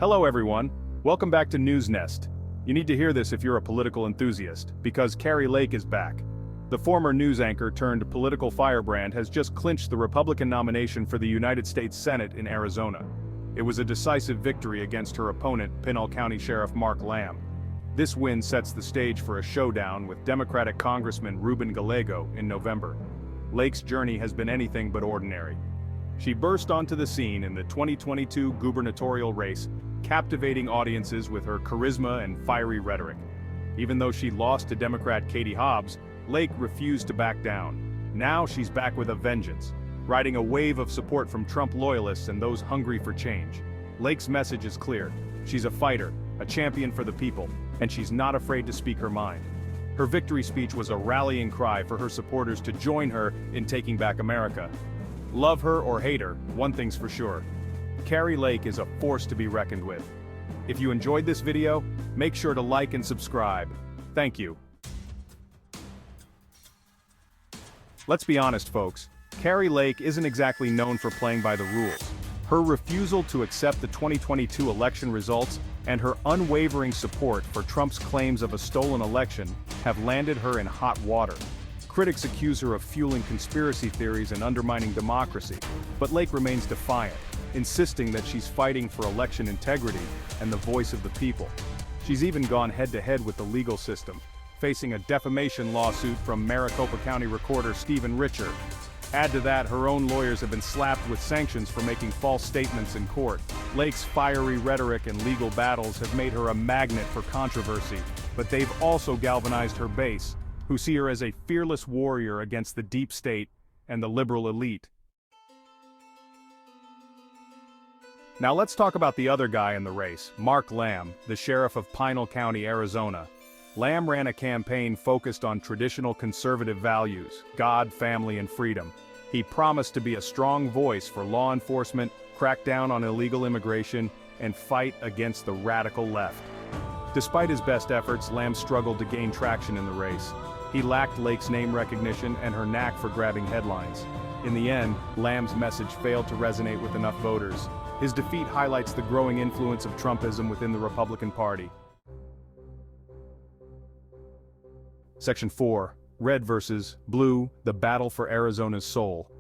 Hello everyone, welcome back to News Nest. You need to hear this if you're a political enthusiast, because Kari Lake is back. The former news anchor turned political firebrand has just clinched the Republican nomination for the United States Senate in Arizona. It was a decisive victory against her opponent, Pinal County Sheriff Mark Lamb. This win sets the stage for a showdown with Democratic Congressman Ruben Gallego in November. Lake's journey has been anything but ordinary. She burst onto the scene in the 2022 gubernatorial race, captivating audiences with her charisma and fiery rhetoric. Even though she lost to Democrat Katie Hobbs, Lake refused to back down. Now she's back with a vengeance, riding a wave of support from Trump loyalists and those hungry for change. Lake's message is clear. She's a fighter, a champion for the people, and she's not afraid to speak her mind. Her victory speech was a rallying cry for her supporters to join her in taking back America. Love her or hate her, one thing's for sure. Kari Lake is a force to be reckoned with. If you enjoyed this video, make sure to like and subscribe. Thank you. Let's be honest, folks. Kari Lake isn't exactly known for playing by the rules. Her refusal to accept the 2022 election results and her unwavering support for Trump's claims of a stolen election have landed her in hot water. Critics accuse her of fueling conspiracy theories and undermining democracy, but Lake remains defiant, insisting that she's fighting for election integrity and the voice of the people. She's even gone head-to-head with the legal system, facing a defamation lawsuit from Maricopa County Recorder Stephen Richer. Add to that, her own lawyers have been slapped with sanctions for making false statements in court. Lake's fiery rhetoric and legal battles have made her a magnet for controversy, but they've also galvanized her base, who see her as a fearless warrior against the deep state and the liberal elite. Now let's talk about the other guy in the race, Mark Lamb, the sheriff of Pinal County, Arizona. Lamb ran a campaign focused on traditional conservative values, God, family, and freedom. He promised to be a strong voice for law enforcement, crack down on illegal immigration, and fight against the radical left. Despite his best efforts, Lamb struggled to gain traction in the race. He lacked Lake's name recognition and her knack for grabbing headlines. In the end, Lamb's message failed to resonate with enough voters. His defeat highlights the growing influence of Trumpism within the Republican Party. Section 4. Red versus Blue, the battle for Arizona's soul.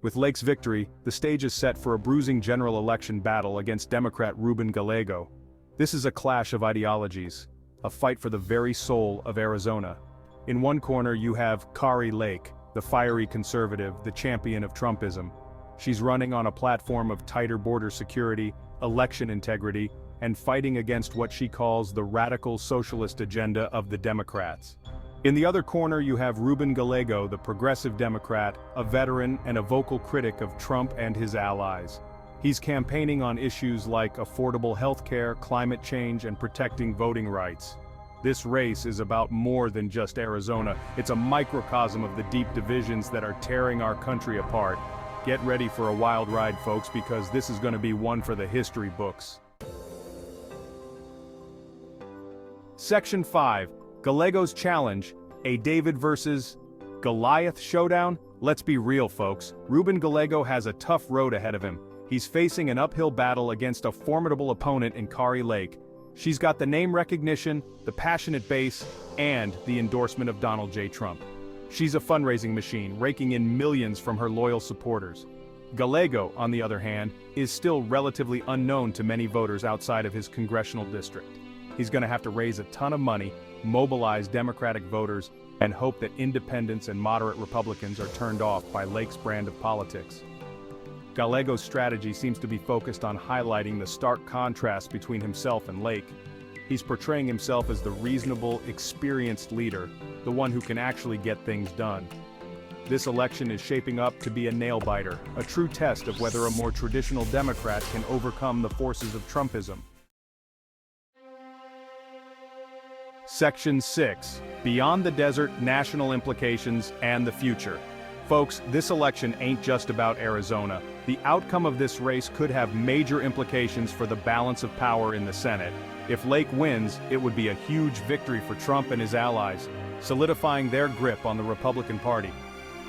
With Lake's victory, the stage is set for a bruising general election battle against Democrat Ruben Gallego. This is a clash of ideologies, a fight for the very soul of Arizona. In one corner you have Kari Lake, the fiery conservative, the champion of Trumpism. She's running on a platform of tighter border security, election integrity, and fighting against what she calls the radical socialist agenda of the Democrats. In the other corner you have Ruben Gallego, the progressive Democrat, a veteran and a vocal critic of Trump and his allies. He's campaigning on issues like affordable health care, climate change, and protecting voting rights. This race is about more than just Arizona. It's a microcosm of the deep divisions that are tearing our country apart. Get ready for a wild ride, folks, because this is going to be one for the history books. Section 5. Gallego's Challenge, a David versus Goliath showdown? Let's be real, folks. Ruben Gallego has a tough road ahead of him. He's facing an uphill battle against a formidable opponent in Kari Lake. She's got the name recognition, the passionate base, and the endorsement of Donald J. Trump. She's a fundraising machine, raking in millions from her loyal supporters. Gallego, on the other hand, is still relatively unknown to many voters outside of his congressional district. He's going to have to raise a ton of money, mobilize Democratic voters, and hope that independents and moderate Republicans are turned off by Lake's brand of politics. Gallego's strategy seems to be focused on highlighting the stark contrast between himself and Lake. He's portraying himself as the reasonable, experienced leader, the one who can actually get things done. This election is shaping up to be a nail-biter, a true test of whether a more traditional Democrat can overcome the forces of Trumpism. Section 6. Beyond the Desert, National Implications and the Future. Folks, this election ain't just about Arizona. The outcome of this race could have major implications for the balance of power in the Senate. If Lake wins, it would be a huge victory for Trump and his allies, solidifying their grip on the Republican Party.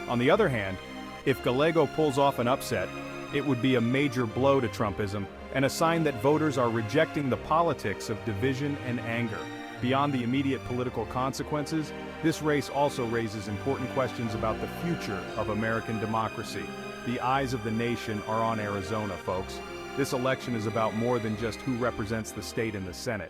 On the other hand, if Gallego pulls off an upset, it would be a major blow to Trumpism, and a sign that voters are rejecting the politics of division and anger. Beyond the immediate political consequences, this race also raises important questions about the future of American democracy. The eyes of the nation are on Arizona, folks. This election is about more than just who represents the state in the Senate.